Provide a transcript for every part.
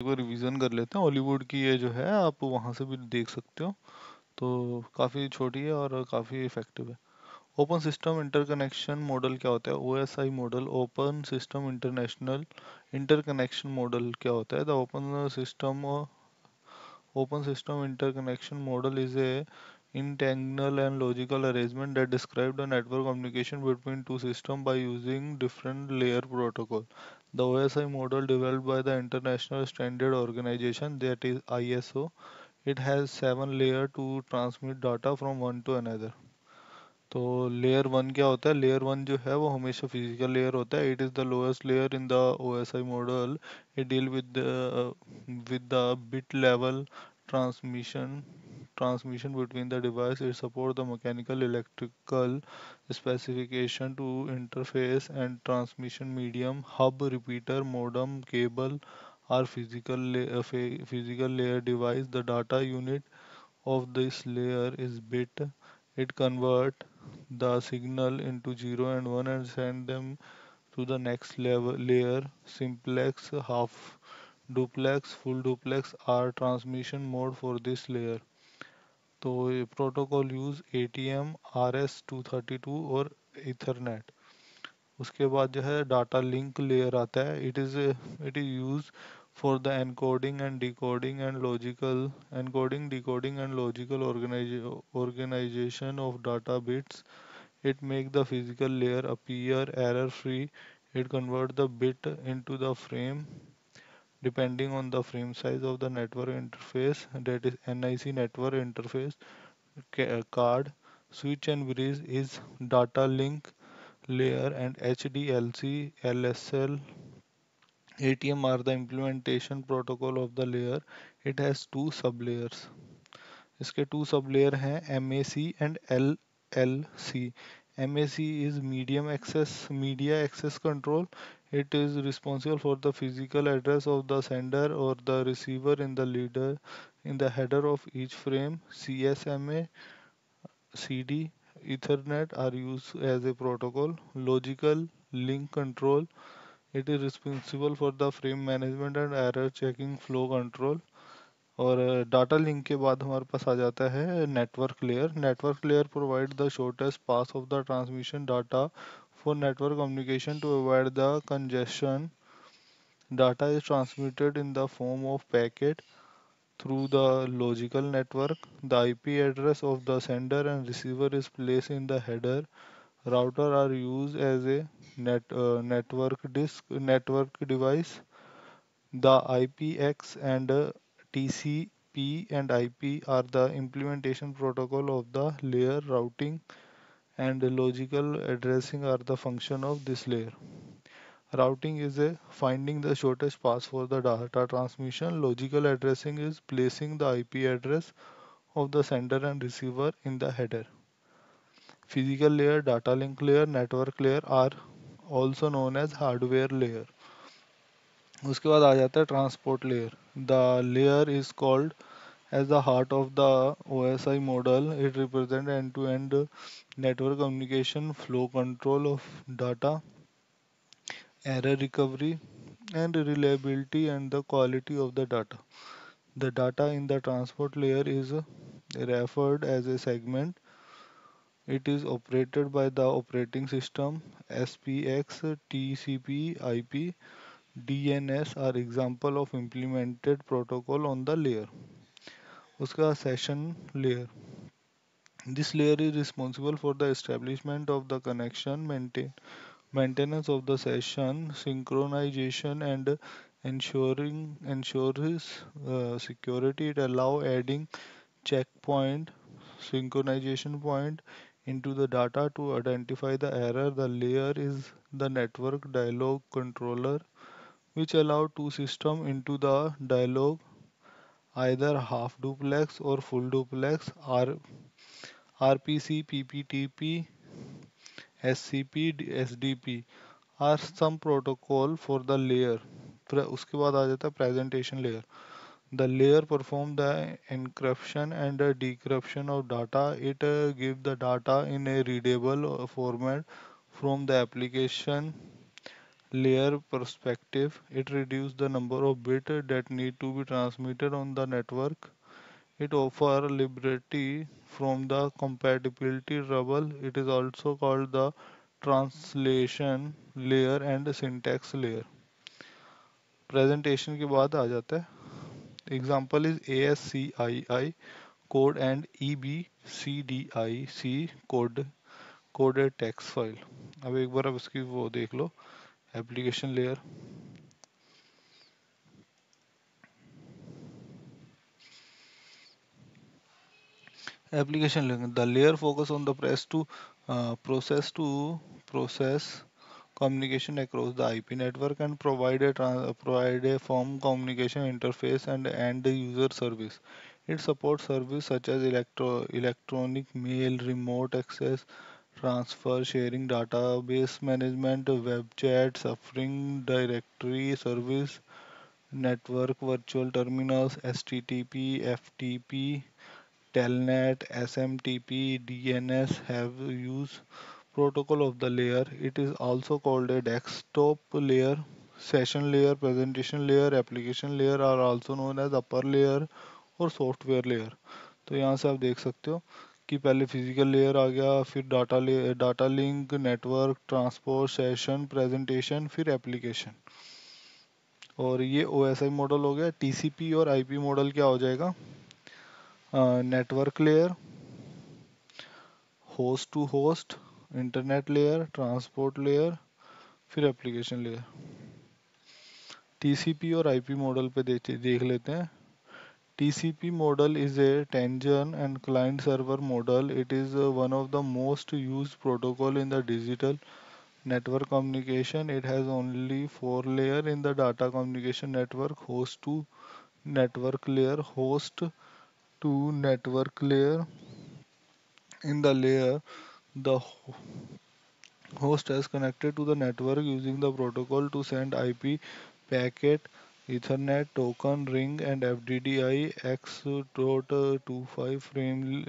एक बार रिवीजन कर लेते हैं। हॉलीवुड की ये जो है आप वहाँ से भी देख सकते हो। तो काफ़ी छोटी है और काफ़ी इफेक्टिव है। ओपन सिस्टम इंटरकनेक्शन मॉडल क्या होता है? OSI model, open system international interconnection model क्या होता है? The open system interconnection model is a entangled and logical arrangement that describes the network communication between two systems by using different layer protocol. The OSI model developed by the International Standard Organization, that is ISO, it has 7 layers to transmit data from one to another. तो layer one क्या होता है? Layer one जो है वो हमेशा physical layer होता है। It is the lowest layer in the OSI model. It deal with the bit level transmission transmission between the device. It support the mechanical electrical specification to interface and transmission medium, hub, repeater, modem, cable or physical layer device. The data unit of this layer is bit. It convert the signal into 0 and 1 and send them to the next level layer. Simplex, half duplex, full duplex are transmission mode for this layer. तो ये protocol use ATM, RS-232 और Ethernet. उसके बाद जो है data link layer आता है। It is use for the encoding and decoding and logical encoding decoding and logical organization of data bits. It make the physical layer appear error free. It convert the bit into the frame depending on the frame size of the network interface, that is NIC network interface card. Switch and bridge is data link layer and HDLC, LSL, ATM are the implementation protocol of the layer. It has two sub layers. इसके to sub layer हैं MAC and LLC. MAC is media access control. It is responsible for the physical address of the sender or the receiver in the header of each frame. CSMA, CD, Ethernet are used as a protocol. Logical link control. It is responsible for the frame management and error checking flow control. और data link के बाद हमारे पास आ जाता है network layer. Network layer provide the shortest path of the transmission data for network communication to avoid the congestion. Data is transmitted in the form of packet through the logical network. The IP address of the sender and receiver is placed in the header. Router are used as a network device. The IPX and TCP and IP are the implementation protocol of the layer. Routing and logical addressing are the function of this layer. Routing is a finding the shortest path for the data transmission. Logical addressing is placing the IP address of the sender and receiver in the header. Physical layer, data link layer, network layer are also known as hardware layer. उसके बाद आ जाता है transport layer. The layer is called as the heart of the OSI model. It represents end-to-end network communication, flow control of data, error recovery, and reliability and the quality of the data. The data in the transport layer is referred as a segment. It is operated by the operating system. SPX, TCP, IP, DNS are example of implemented protocol on the layer. उसका session layer. This layer is responsible for the establishment of the connection, maintenance of the session, synchronization, and ensures security. It allow adding checkpoint, synchronization point into the data to identify the error. The layer is the network dialog controller, which allow two system into the dialog, either half duplex or full duplex. RPC, PPTP, SCP, SDP are some protocol for the layer. उसके बाद आ जाता है presentation layer. The layer perform the encryption and decryption of data. It give the data in a readable format from the application layer perspective, it reduces the number of bits that need to be transmitted on the network. It offers liberty from the compatibility trouble. It is also called the translation layer and syntax layer. Presentation के बाद आ जाता है. Example is ASCII code and EBCDIC coded text file. अब एक बार अब इसकी वो देख लो. Application layer. Application layer. The layer focus on the process communication across the IP network and provide a firm communication interface and the user service. It supports services such as electronic mail, remote access, transfer, sharing, database management, web chat, suffering directory service, network virtual terminals, HTTP, FTP, Telnet, SMTP, DNS have used protocol of the layer. It is also called a desktop layer, session layer, presentation layer, application layer are also known as upper layer और software layer. तो यहाँ से आप देख सकते हो कि पहले फिजिकल लेयर आ गया, फिर data link, network, transport, session, presentation, फिर एप्लीकेशन. और ये OSI मॉडल हो गया. TCP और IP मॉडल क्या हो जाएगा? Network layer, host to host, internet layer, transport layer, फिर एप्लीकेशन लेयर. टीसीपी और आईपी मॉडल पे देख लेते हैं. TCP model is a Tangen and client server model. It is one of the most used protocol in the digital network communication. It has only four layer in the data communication network: host to network layer, host to network layer. In the layer, the host is connected to the network using the protocol to send IP packet, Ethernet token, ring, and FDDI X.25 frame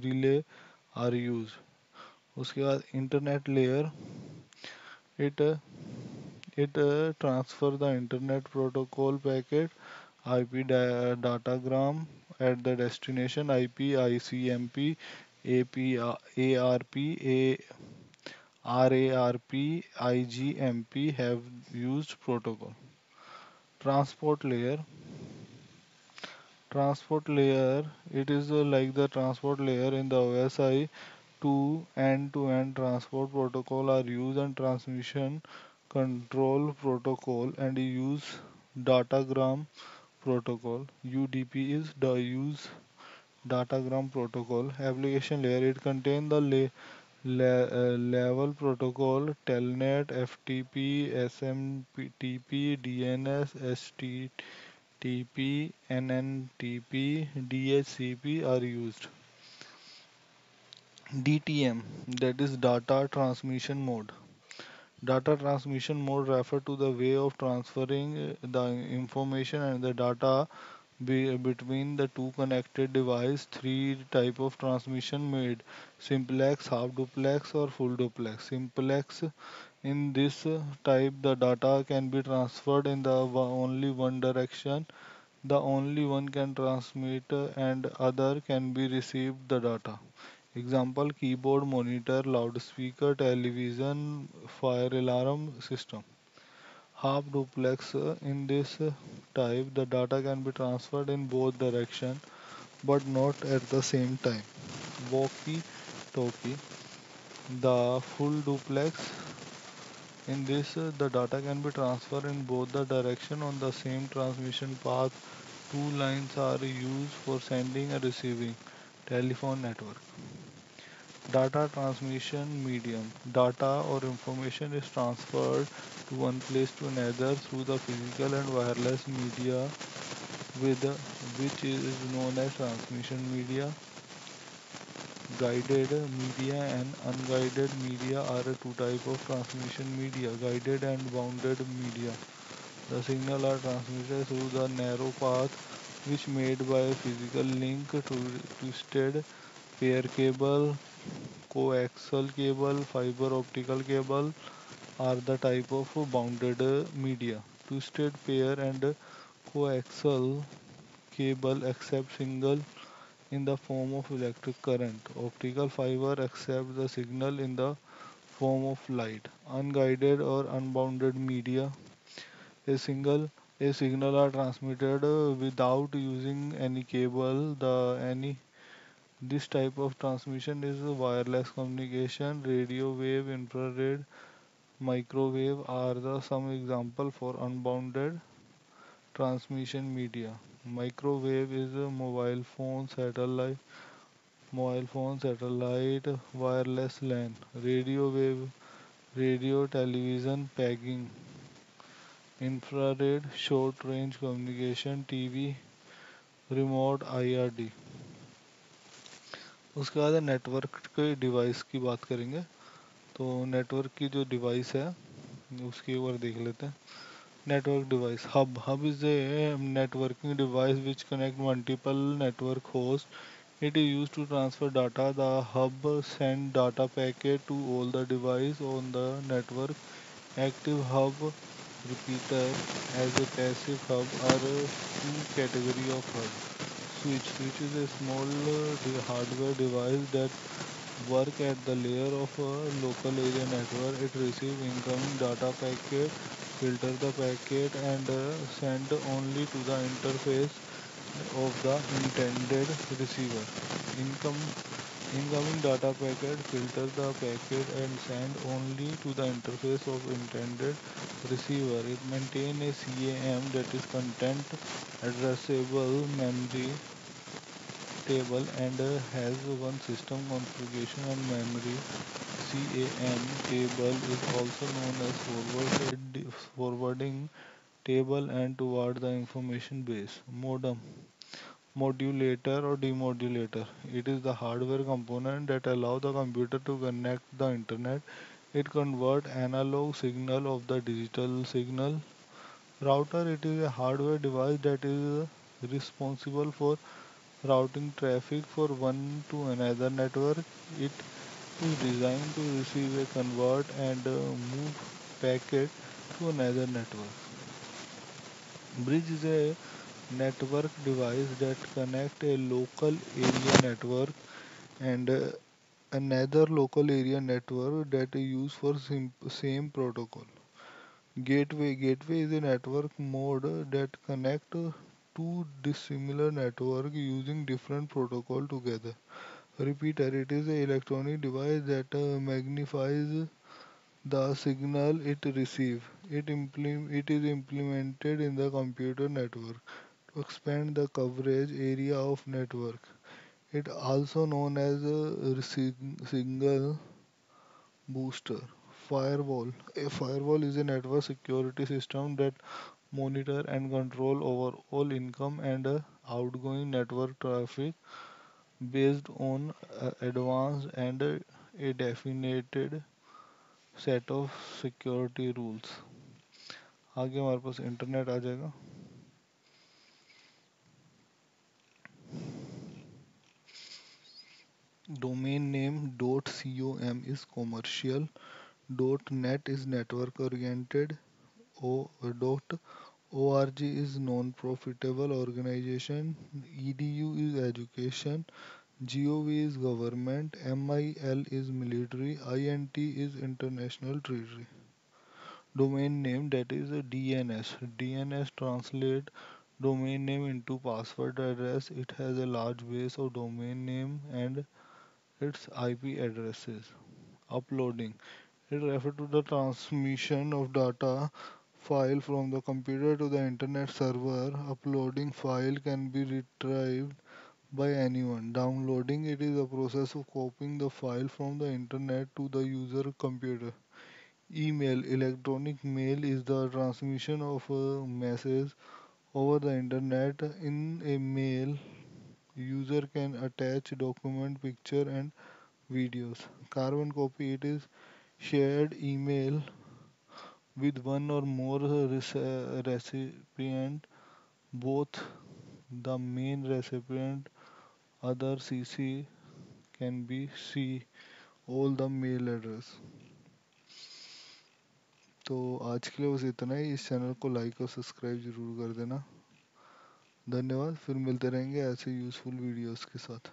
relay are used. उसके बाद internet layer, it transfer the internet protocol packet IP datagram at the destination IP ICMP AP ARP RARP, IGMP have used protocol. Transport layer. Transport layer, it is like the transport layer in the OSI. Two end-to-end transport protocol are used and transmission control protocol and use datagram protocol. UDP is the use datagram protocol. Application layer, it contains the level protocol, telnet, FTP, SMTP, DNS, HTTP, NNTP, DHCP are used. DTM, that is data transmission mode. Data transmission mode refer to the way of transferring the information and the data between the two connected devices. Three type of transmission made: simplex, half duplex, or full duplex. Simplex, in this type the data can be transferred in the only one direction. The only one can transmit and other can be received the data. Example: keyboard, monitor, loudspeaker, television, fire alarm system. Half duplex, in this type the data can be transferred in both directions but not at the same time. Walkie talkie. The full duplex, in this the data can be transferred in both the direction on the same transmission path. Two lines are used for sending and receiving. Telephone network. Data transmission medium. Data or information is transferred to one place to another through the physical and wireless media with which is known as transmission media. Guided media and unguided media are two types of transmission media: guided and bounded media. The signal are transmitted through the narrow path which made by a physical link to twisted pair cable, coaxial cable, fiber optical cable, are the type of bounded media. Twisted pair and coaxial cable accept signal in the form of electric current. Optical fiber accept the signal in the form of light. Unguided or unbounded media, a single a signal are transmitted without using any cable. The any This type of transmission is wireless communication. Radio wave, infrared, microwave are the some example for unbounded transmission media. Microwave is a mobile phone, satellite, wireless LAN. Radio wave, radio, television, paging. Infrared, short range communication, TV, remote IRD. उसके बाद network के device की बात करेंगे। तो network की जो device है उसकी एक बार देख लेते हैं। Network device hub is a networking device which connect multiple network host. It is use to transfer data. The hub send data packet to all the device on the network. Active hub, repeater as a passive hub are two category of hub. Switch is a small hardware device that work at the layer of a local area network. It receive incoming data packet, filter the packet and send only to the interface of the intended receiver. Income Incoming data packet filter the packet and send only to the interface of intended receiver. It maintain a CAM, that is content addressable memory table, and has one system configuration and memory. CAM table is also known as forwarding table and toward the information base. Modulator or demodulator. It is the hardware component that allow the computer to connect the internet. It convert analog signal of the digital signal. Router, it is a hardware device that is responsible for routing traffic for one to another network. It is designed to receive a convert and move packet to another network. Bridge is a network device that connect a local area network and another local area network that is used for same protocol. Gateway is a network mode that connect two dissimilar network using different protocol together. Repeater, it is an electronic device that magnifies the signal it receives. It is implemented in the computer network to expand the coverage area of network. It also known as a signal booster. Firewall. A firewall is a network security system that monitor and control over all income and outgoing network traffic based on advanced and a defined set of security rules. आगे हमारे पास internet आ जाएगा। Domain name .com is commercial, .net is network oriented, .org is non-profitable organization, edu is education, gov is government, mil is military, int is international treasury. Domain name, that is a DNS. DNS translate domain name into password address. It has a large base of domain name and its IP addresses. Uploading. It refers to the transmission of data file from the computer to the internet server. Uploading file can be retrieved by anyone. Downloading, it is a process of copying the file from the internet to the user computer. Email, electronic mail is the transmission of a message over the internet. In a mail, user can attach document, picture and videos. Carbon copy, it is shared email with one or more recipient, both the main recipient, other CC can be see all the mail address. तो आज के लिए बस इतना ही। इस channel को like और subscribe जरूर कर देना। धन्यवाद। फिर मिलते रहेंगे ऐसे यूज़फुल वीडियोस के साथ।